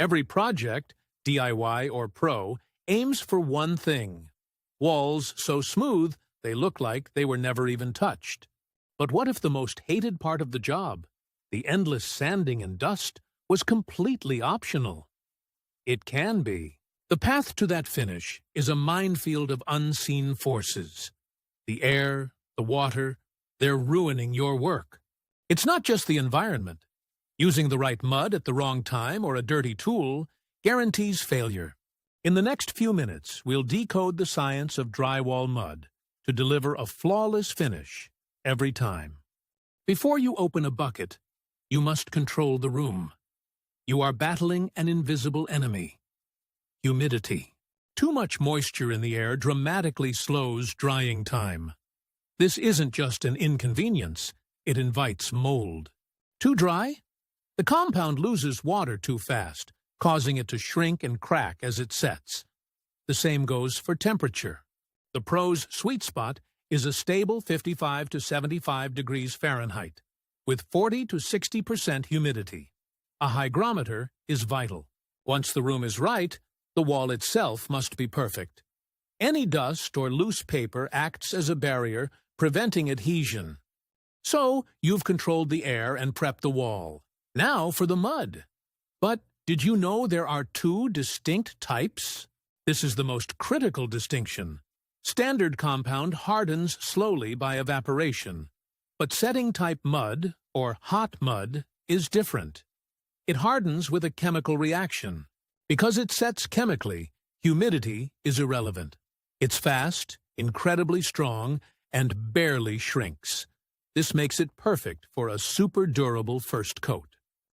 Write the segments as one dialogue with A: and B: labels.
A: Every project, DIY or pro, aims for one thing: walls so smooth they look like they were never even touched. But what if the most hated part of the job, the endless sanding and dust, was completely optional? It can be. The path to that finish is a minefield of unseen forces. The air, the water, they're ruining your work. It's not just the environment. Using the right mud at the wrong time or a dirty tool guarantees failure. In the next few minutes, we'll decode the science of drywall mud to deliver a flawless finish every time. Before you open a bucket, you must control the room. You are battling an invisible enemy: humidity. Too much moisture in the air dramatically slows drying time. This isn't just an inconvenience, it invites mold. Too dry? The compound loses water too fast, causing it to shrink and crack as it sets. The same goes for temperature. The pro's sweet spot is a stable 55 to 75 degrees Fahrenheit, with 40 to 60% humidity. A hygrometer is vital. Once the room is right, the wall itself must be perfect. Any dust or loose paper acts as a barrier, preventing adhesion. So, you've controlled the air and prepped the wall. Now for the mud. But did you know there are two distinct types? This is the most critical distinction. Standard compound hardens slowly by evaporation, but setting-type mud, or hot mud, is different. It hardens with a chemical reaction. Because it sets chemically, humidity is irrelevant. It's fast, incredibly strong, and barely shrinks. This makes it perfect for a super durable first coat.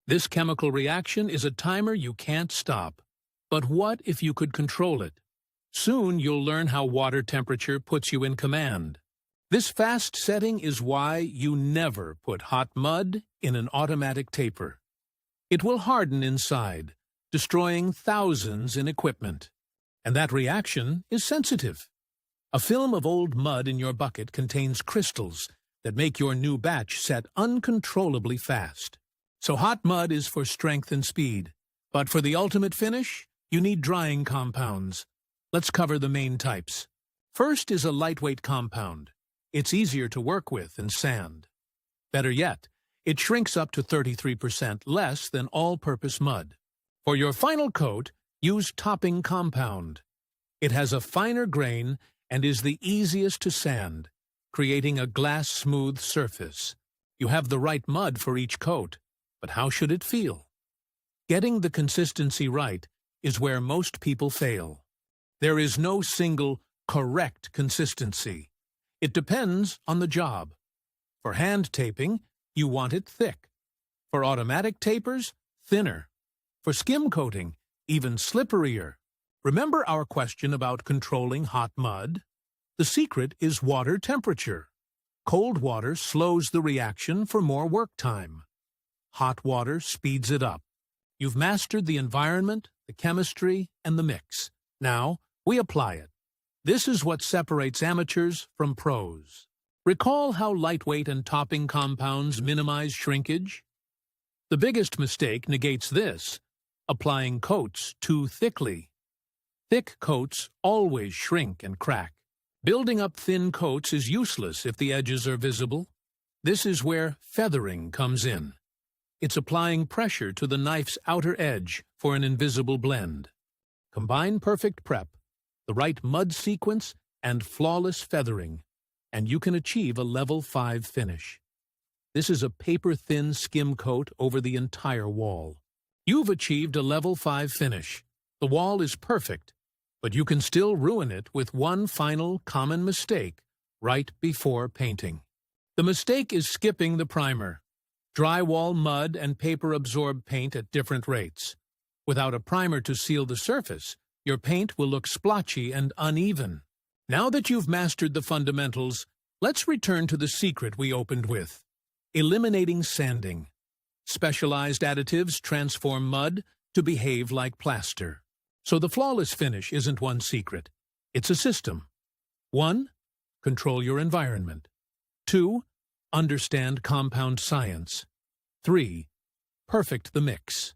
A: This chemical reaction is a timer you can't stop. But what if you could control it? Soon you'll learn how water temperature puts you in command. This fast setting is why you never put hot mud in an automatic taper. It will harden inside, destroying thousands in equipment. And that reaction is sensitive. A film of old mud in your bucket contains crystals that make your new batch set uncontrollably fast. So hot mud is for strength and speed. But for the ultimate finish, you need drying compounds. Let's cover the main types. First is a lightweight compound. It's easier to work with and sand. Better yet, it shrinks up to 33% less than all-purpose mud. For your final coat, use topping compound. It has a finer grain and is the easiest to sand, creating a glass-smooth surface. You have the right mud for each coat, but how should it feel? Getting the consistency right is where most people fail. There is no single correct consistency. It depends on the job. For hand taping, you want it thick. For automatic tapers, thinner. For skim coating, even slipperier. Remember our question about controlling hot mud? The secret is water temperature. Cold water slows the reaction for more work time. Hot water speeds it up. You've mastered the environment, the chemistry, and the mix. Now, we apply it. This is what separates amateurs from pros. Recall how lightweight and topping compounds minimize shrinkage? The biggest mistake negates this: applying coats too thickly. Thick coats always shrink and crack. Building up thin coats is useless if the edges are visible. This is where feathering comes in. It's applying pressure to the knife's outer edge for an invisible blend. Combine perfect prep, the right mud sequence, and flawless feathering, and you can achieve a level 5 finish. This is a paper-thin skim coat over the entire wall. You've achieved a level 5 finish. The wall is perfect, but you can still ruin it with one final common mistake right before painting. The mistake is skipping the primer. Drywall mud and paper absorb paint at different rates. Without a primer to seal the surface, your paint will look splotchy and uneven. Now that you've mastered the fundamentals, let's return to the secret we opened with: eliminating sanding. Specialized additives transform mud to behave like plaster. So the flawless finish isn't one secret. It's a system. 1. Control your environment. 2. Understand compound science. 3. Perfect the mix.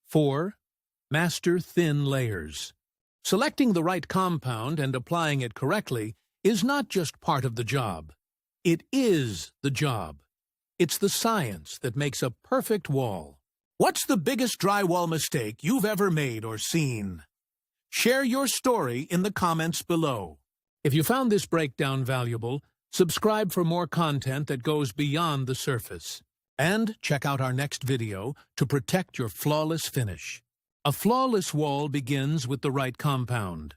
A: 4. Master thin layers. Selecting the right compound and applying it correctly is not just part of the job. It is the job. It's the science that makes a perfect wall. What's the biggest drywall mistake you've ever made or seen? Share your story in the comments below. If you found this breakdown valuable, subscribe for more content that goes beyond the surface. And check out our next video to protect your flawless finish. A flawless wall begins with the right compound.